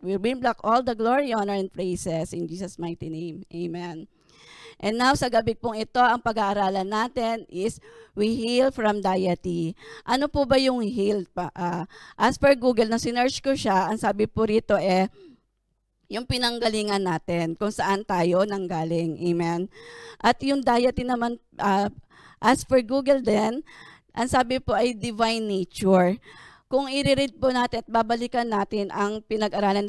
We bring back all the glory, honor, and praises in Jesus' mighty name. Amen. And now sa gabi pong ito, ang pag-aaralan natin is we heal from deity. Ano po ba yung heal? As per Google, na sinearch ko siya, ang sabi po rito yung pinanggalingan natin, kung saan tayo nanggaling. Amen. At yung deity naman, as per Google din, ang sabi po ay divine nature. Kung i-read po natin at babalikan natin ang pinag-aralan,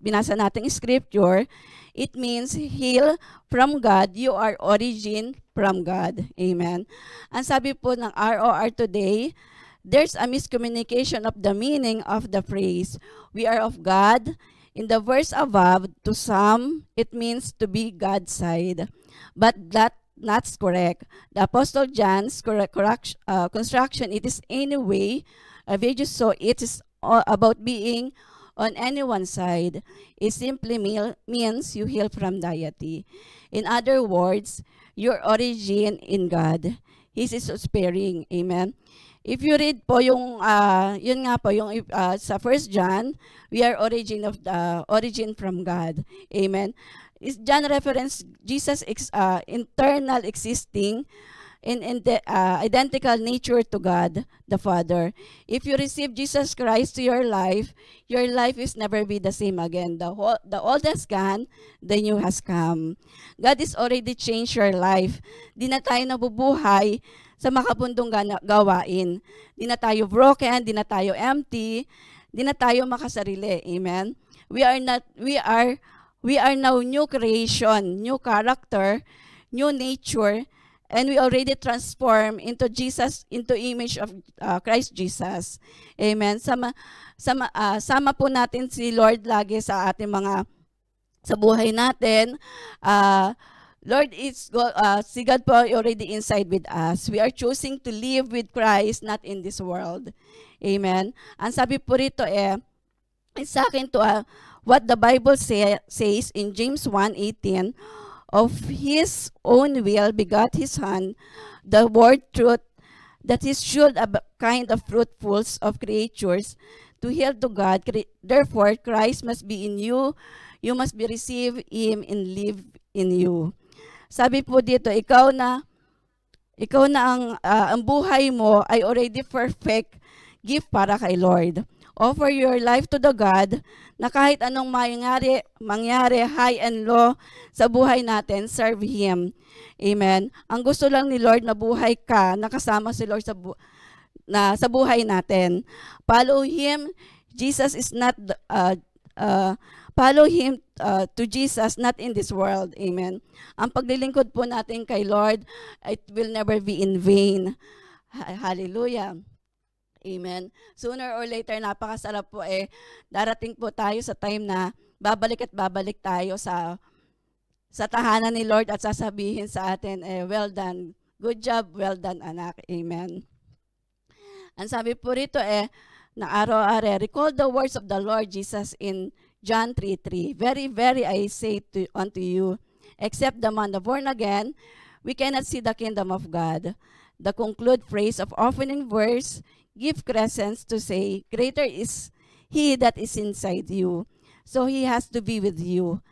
binasa nating scripture, it means heal from God, you are origin from God. Amen. Ang sabi po ng ROR today, there's a miscommunication of the meaning of the phrase, we are of God. In the verse above, to some, it means to be God's side. But that's correct. The Apostle John's construction, it is anyway, so it is about being on anyone's side. It simply means you heal from deity. In other words, your origin in God. He is sparing. Amen. If you read po yung, yun nga po, yung sa 1 John, we are origin from God. Amen. Is John reference Jesus internal existing in the identical nature to God the Father. If you receive Jesus Christ to your life is never be the same again. The old has gone, the new has come. God is already changed your life. Di na tayo nabubuhay sa makabundong gawain. Di na tayo broken, di na tayo empty, di na tayo makasarili. Amen. We are now new creation, new character, new nature, and we already transform into image of Christ Jesus. Amen. Sama po natin si Lord lagi sa ating sa buhay natin. Lord, si God po already inside with us. We are choosing to live with Christ, not in this world. Amen. Ang sabi po rito sa akin to what the Bible says in James 1:18, of his own will begot his son, the word truth, that he should a kind of fruitfuls of creatures to heal to God. Therefore, Christ must be in you. You must be receive him and live in you. Sabi po dito, ikaw na ang buhay mo ay already perfect gift para kay Lord. Offer your life to the God na kahit anong mangyari, high and low sa buhay natin, serve Him. Amen. Ang gusto lang ni Lord na buhay ka, nakasama si Lord sa buhay natin. Follow Him. Jesus is not, follow Him to Jesus, not in this world. Amen. Ang paglilingkod po natin kay Lord, it will never be in vain. Hallelujah. Amen. Sooner or later, napakasarap po darating po tayo sa time na babalik tayo sa tahanan ni Lord at sasabihin sa atin, well done, good job, well done anak. Amen. Ang sabi po rito na araw-araw, recall the words of the Lord Jesus in John 3:3. Very, very I say unto you, except the man born again, we cannot see the kingdom of God. The conclude phrase of opening verse give crescence to say, greater is He that is inside you. So He has to be with you.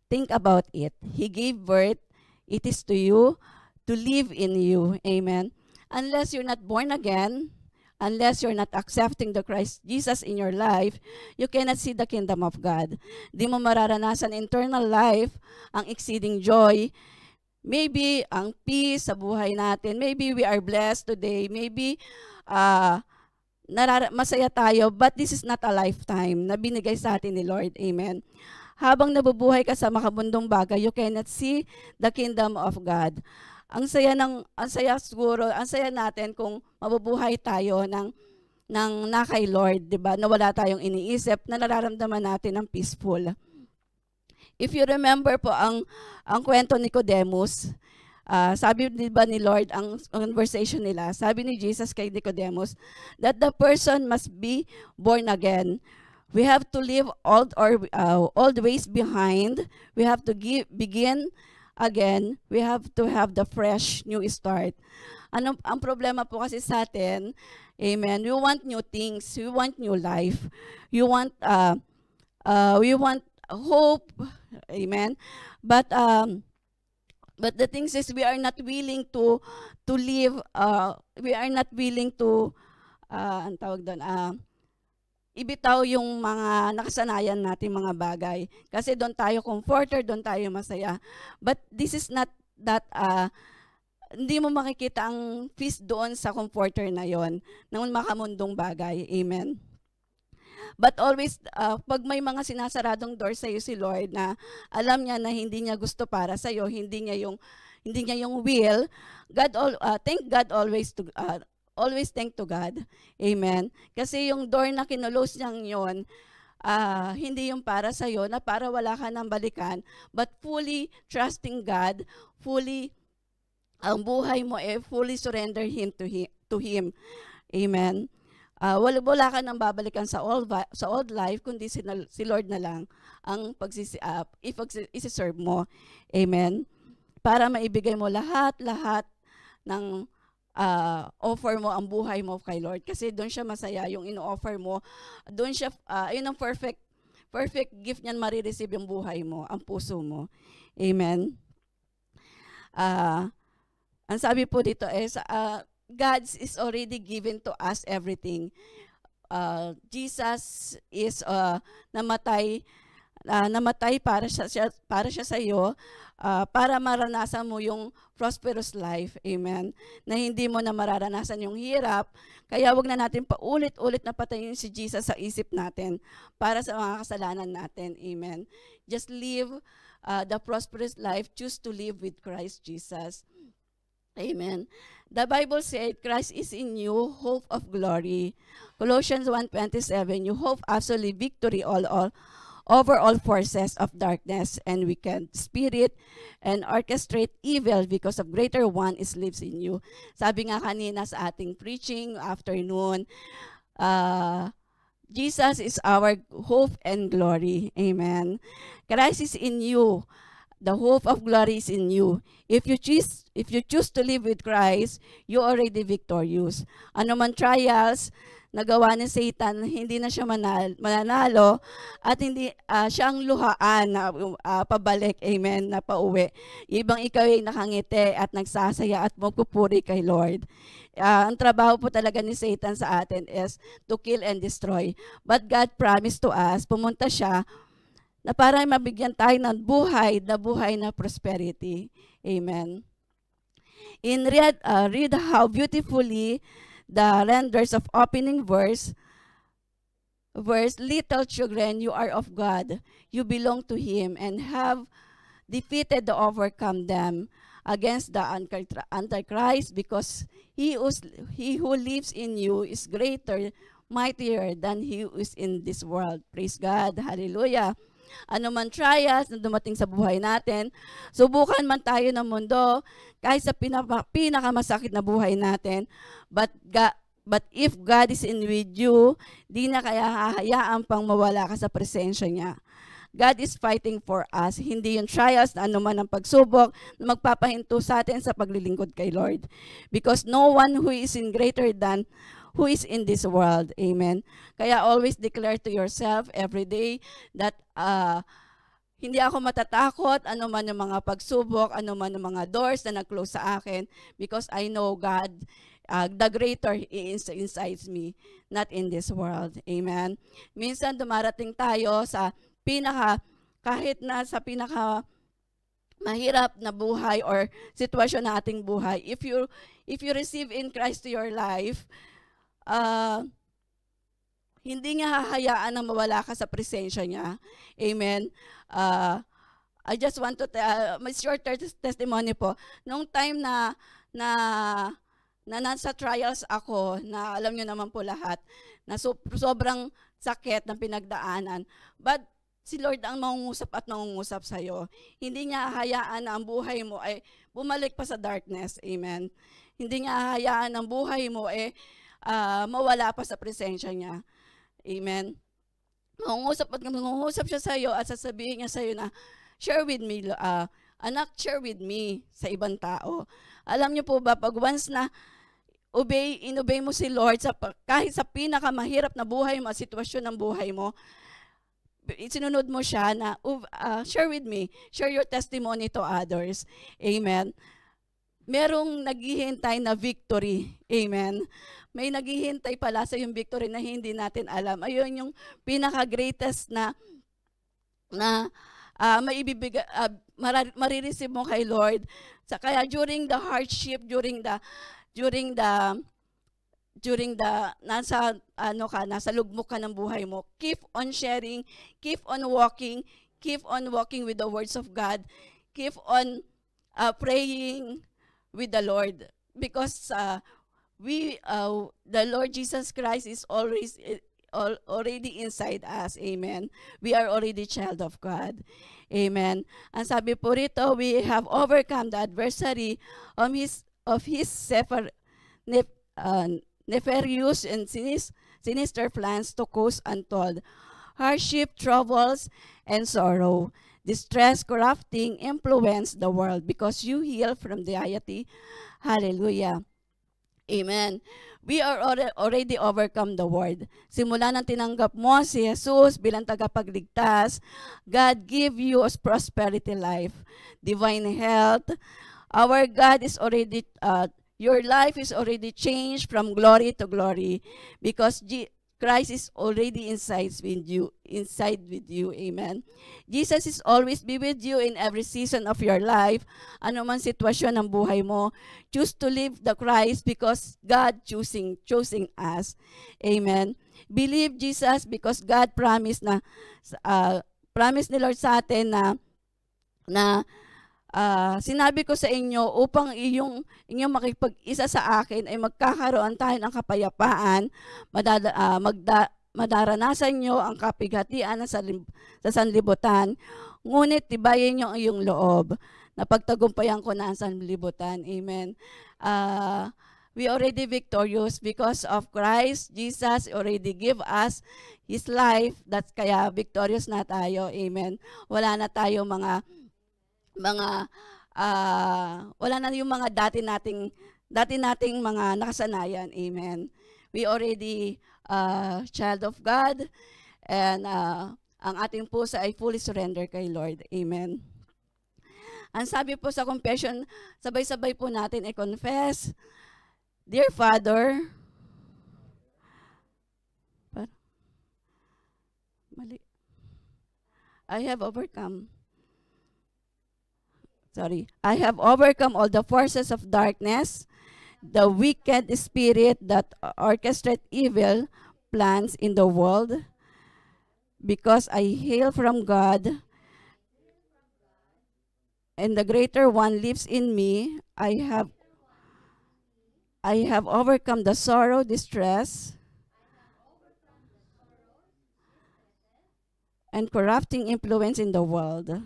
Think about it. He gave birth. It is to you to live in you. Amen. Unless you're not born again, unless you're not accepting the Christ Jesus in your life, you cannot see the kingdom of God. Di mo mararanasan eternal life, ang exceeding joy, maybe ang peace sa buhay natin. Maybe we are blessed today. Maybe masaya tayo, but this is not a lifetime na binigay sa atin ni Lord. Amen. Habang nabubuhay ka sa makabundong bagay, you cannot see the kingdom of God. Ang saya natin kung mabubuhay tayo ng na kay Lord, 'di ba? Na wala tayong iniisip, na nararamdaman natin ang peaceful. If you remember po ang kwento ni Nicodemus, sabi ba ni Lord, ang conversation nila, sabi ni Jesus kay Nicodemus, that the person must be born again. We have to leave old ways behind. We have to begin again. We have to have the fresh new start. Ang problema po kasi sa atin, amen, we want new things. We want new life. You want we want hope, amen. But the things is we are not willing to live, we are not willing to, ang tawag doon, ibitaw yung mga nakasanayan natin mga bagay. Kasi doon tayo comforter, doon tayo masaya. But this is not that, hindi mo makikita ang peace doon sa comforter na yon, ng makamundong bagay. Amen. But always, pag may mga sinasaradong door sa iyo si Lord na alam niya na hindi niya gusto para sa iyo, hindi niya yung will, thank God always thank to God. Amen. Kasi yung door na kinulose niyang yon, hindi yung para sa iyo, na para wala ka nang balikan, but fully trusting God, fully, ang buhay mo fully surrender to Him. Amen. Wala ka nang babalikan sa old life, kundi si Lord na lang ang isi-serve mo. Amen. Para maibigay mo lahat ng offer mo, ang buhay mo kay Lord. Kasi doon siya masaya, yung ino-offer mo. Doon siya, yun ang perfect gift niyan, marireceive yung buhay mo, ang puso mo. Amen. Ang sabi po dito is, God is already given to us everything. Jesus is namatay para siya sa iyo, para maranasan mo yung prosperous life. Amen. Na hindi mo na mararanasan yung hirap. Kaya wag na natin paulit-ulit na patayin si Jesus sa isip natin para sa mga kasalanan natin. Amen. Just live the prosperous life. Choose to live with Christ Jesus. Amen. The Bible said, Christ is in you, hope of glory. Colossians 1:27, you hope absolute victory over all forces of darkness and wicked spirit, and orchestrate evil because of greater one is lives in you. Sabi nga kanina sa ating preaching afternoon, Jesus is our hope and glory. Amen. Christ is in you. The hope of glory is in you. If you choose to live with Christ, you already victorious. Ano man trials nagawa ni Satan, hindi na siya mananalo at hindi siya ang luhaan na pabalik, amen, na pauwi. Ibang ikaw ay nakangiti at nagsasaya at magpupuri kay Lord. Ang trabaho po talaga ni Satan sa atin is to kill and destroy. But God promised to us, pumunta siya na para mabigyan tayo ng buhay na prosperity. Amen. Read how beautifully the renders of opening verse, little children, you are of God, you belong to Him, and have defeated the overcome them against the Antichrist, because he who lives in you is greater, mightier than he who is in this world. Praise God. Hallelujah. Ano man trials na dumating sa buhay natin, subukan man tayo ng mundo, kahit sa pinakamasakit na buhay natin, but if God is in with you, di na kaya hahayaan pang mawala ka sa presensya niya. God is fighting for us. Hindi yung trials na anuman ang pagsubok na magpapahinto sa atin sa paglilingkod kay Lord. Because no one who is in greater than who is in this world. Amen. Kaya always declare to yourself every day that hindi ako matatakot anuman yung mga pagsubok, anuman yung mga doors na nag-close sa akin, because I know God, the greater is inside me, not in this world. Amen. Minsan dumarating tayo sa kahit na sa pinaka mahirap na buhay or sitwasyon na ating buhay, if you receive in Christ to your life, hindi niya hahayaan na mawala ka sa presensya niya. Amen. I just want to my short testimony po. Nung time na nasa trials ako, na alam niyo naman po lahat, na sobrang sakit ng pinagdaanan. But si Lord ang mangungusap at mangungusap sa'yo. Hindi niya hahayaan na ang buhay mo ay bumalik pa sa darkness. Amen. Hindi niya hahayaan ang buhay mo mawala pa sa presensya niya. Amen. Mangungusap siya sa iyo at sasabihin niya sa iyo na, share with me, anak, share with me sa ibang tao. Alam niyo po ba, pag once na inobey mo si Lord, kahit sa pinakamahirap na buhay mo, sitwasyon ng buhay mo, sinunod mo siya na share with me, share your testimony to others. Amen. Merong naghihintay na victory. Amen. May naghihintay pala sa yung victory na hindi natin alam. Ayun yung pinaka-greatest na maibibigay, marireceive mo kay Lord. Kaya during the hardship, during the nasa lugmok ka ng buhay mo, keep on sharing, keep on walking with the words of God, keep on praying with the Lord, because the Lord Jesus Christ is always already inside us. Amen. We are already child of God. Amen. Ang sabi po rito, we have overcome the adversary of his nefarious and sinister plans to cause untold hardship, troubles, and sorrow. Distress, corrupting influence the world because you heal from deity. Hallelujah. Amen. We are already overcome the world. Simula nang tinanggap mo si Jesus bilang tagapagligtas, God give you a prosperity life, divine health. Our God is already, your life is already changed from glory to glory because Christ is already inside with you. Amen. Jesus is always be with you in every season of your life. Ano man sitwasyon ng buhay mo, choose to live the Christ because God choosing us. Amen. Believe Jesus because God promised ni Lord sa atin na sinabi ko sa inyo upang inyong makipag-isa sa akin ay magkakaroon tayo ng kapayapaan, madaranasan nyo ang kapighatian sa sanlibutan, ngunit tibayin nyo ang iyong loob na pagtagumpayan ko na ang sanlibutan. Amen. We already victorious because of Christ. Jesus already give us His life. That's kaya victorious na tayo. Amen. Wala na tayo wala na yung mga dati nating mga nakasanayan. Amen. We already child of God, and ang ating puso ay fully surrender kay Lord. Amen. Ang sabi po sa confession, sabay-sabay po natin i-confess, Dear Father, I have overcome all the forces of darkness, the wicked spirit that orchestrate evil plans in the world. Because I hail from God, and the greater one lives in me, I have overcome the sorrow, distress, and corrupting influence in the world.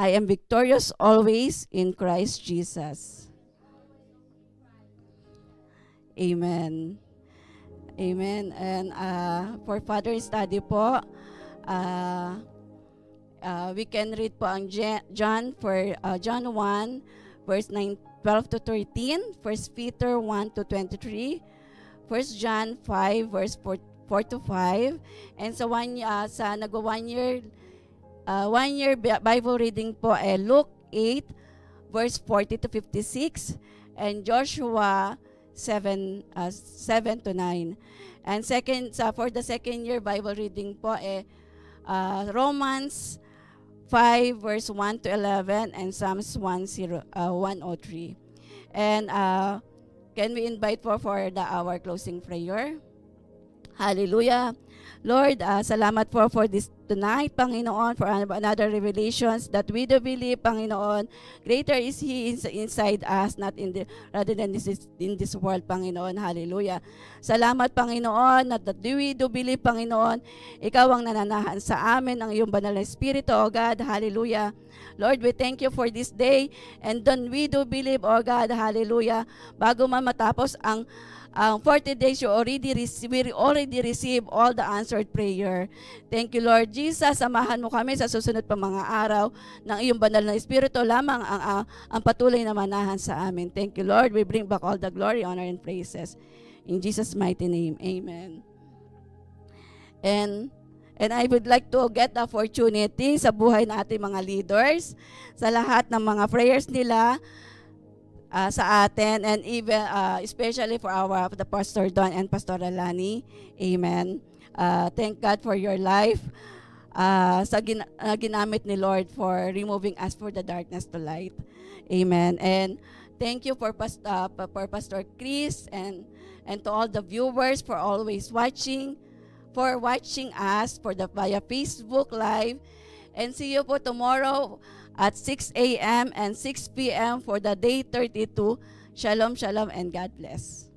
I am victorious always in Christ Jesus. Amen. Amen. And for further study po, we can read po ang John 1, verse 12 to 13, 1 Peter 1 to 23, 1 John 5, verse 4 to 5, and sa one-year Bible reading po ay Luke 8, verse 40 to 56, and Joshua 7 to 9. And for the second year Bible reading po ay Romans 5, verse 1 to 11, and Psalms 103. And can we invite for our closing prayer? Hallelujah. Lord, salamat for this tonight, Panginoon, for another revelations that we do believe, Panginoon. Greater is He inside us, not rather than in this world, Panginoon. Hallelujah. Salamat, Panginoon, that we do believe, Panginoon, Ikaw ang nananahan sa amin, ang iyong banal na Espiritu, O God. Hallelujah. Lord, we thank you for this day, and then we do believe, O God, hallelujah, bago man matapos ang 40 days, we already receive all the answered prayer. Thank you, Lord Jesus. Samahan mo kami sa susunod pa mga araw ng iyong banal na Espiritu lamang ang patuloy na manahan sa amin. Thank you, Lord. We bring back all the glory, honor, and praises. In Jesus' mighty name, amen. And I would like to get the opportunity sa buhay natin mga leaders, sa lahat ng mga prayers nila sa atin, and even especially for the Pastor Don and Pastor Lani. Amen. Thank God for your life. Ginamit ni Lord for removing us for the darkness to light. Amen. And thank you for Pastor Chris and to all the viewers for always watching us via Facebook Live. And see you po tomorrow at 6 a.m. and 6 p.m. for the day 32. Shalom, shalom, and God bless.